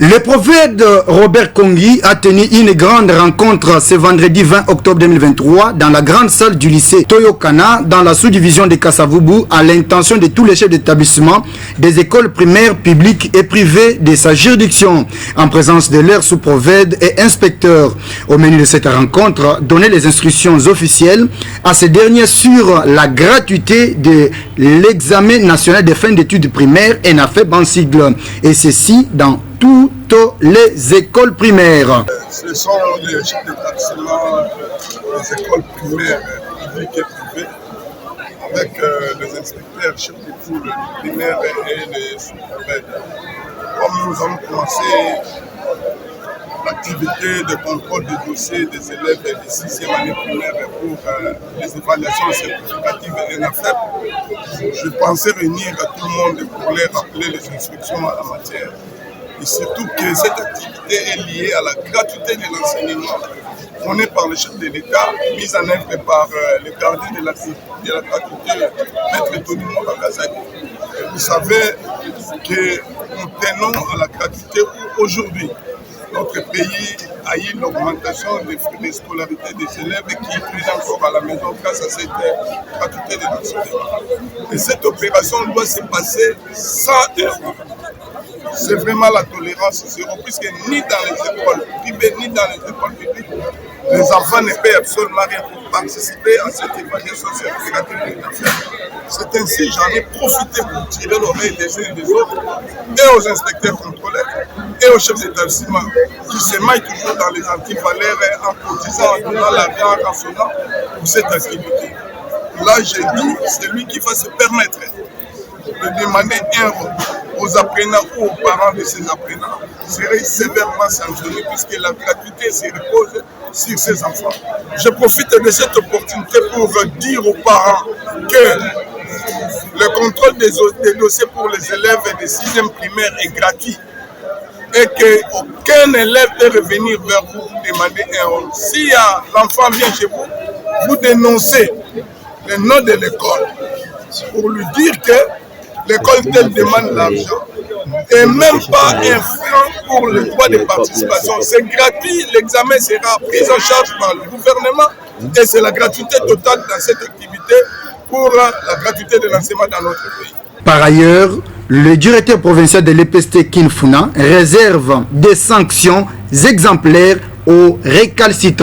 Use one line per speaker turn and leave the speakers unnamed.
Le prophète Robert Kongi a tenu une grande rencontre ce vendredi 20 octobre 2023 dans la grande salle du lycée Toyokana dans la sous-division de Kassavubu à l'intention de tous les chefs d'établissement des écoles primaires publiques et privées de sa juridiction en présence de leurs sous-prophètes et inspecteurs. Au menu de cette rencontre, donner les instructions officielles à ces derniers sur la gratuité de l'examen national de fin d'études primaires ENAFEP en sigle, et ceci dans toutes les écoles primaires.
Ce sont les chefs d'établissement des écoles primaires publiques et privées avec les inspecteurs, chefs d'école primaires et les sous-prophètes. Comme nous avons commencé l'activité de contrôle des dossiers des élèves des 6e année primaire pour les évaluations certificatives de l'ENAFEP, je pensais réunir tout le monde pour les rappeler les instructions à la matière. Et surtout que cette activité est liée à la gratuité de l'enseignement prônée par le chef de l'État, mise en œuvre par le gardien de la gratuité, Maître Tony Mwakazaki. Vous savez que nous tenons à la gratuité aujourd'hui. Notre pays a eu l'augmentation des frais de scolarité des élèves qui plus encore à la maison grâce à cette gratuité de l'enseignement. Et cette opération doit se passer sans erreur. C'est vraiment la tolérance zéro, puisque ni dans les écoles privées, ni dans les écoles publiques, les enfants ne paient absolument rien pour participer à cette évaluation certificative de l'ENAFEP. C'est ainsi j'en ai profité pour tirer l'oreille des uns et des autres, et aux inspecteurs contrôleurs, et aux chefs d'établissement, qui se maillent toujours dans les antivalaires en cotisant, en donnant l'argent, en rensonnant pour cette activité. Là, j'ai dit, c'est lui qui va se permettre de demander un rôle aux apprenants ou aux parents de ces apprenants serait sévèrement sanctionné puisque la gratuité se repose sur ces enfants. Je profite de cette opportunité pour dire aux parents que le contrôle des dossiers pour les élèves des 6e primaire est gratuit et qu'aucun élève peut revenir vers vous demander un rôle. Si l'enfant vient chez vous, vous dénoncez le nom de l'école pour lui dire que l'école telle demande l'argent et même pas un franc pour le droit de participation. C'est gratuit, l'examen sera pris en charge par le gouvernement et c'est la gratuité totale dans cette activité pour la gratuité de l'enseignement dans notre pays.
Par ailleurs, le directeur provincial de l'EPST Kinfuna réserve des sanctions exemplaires aux récalcitrants.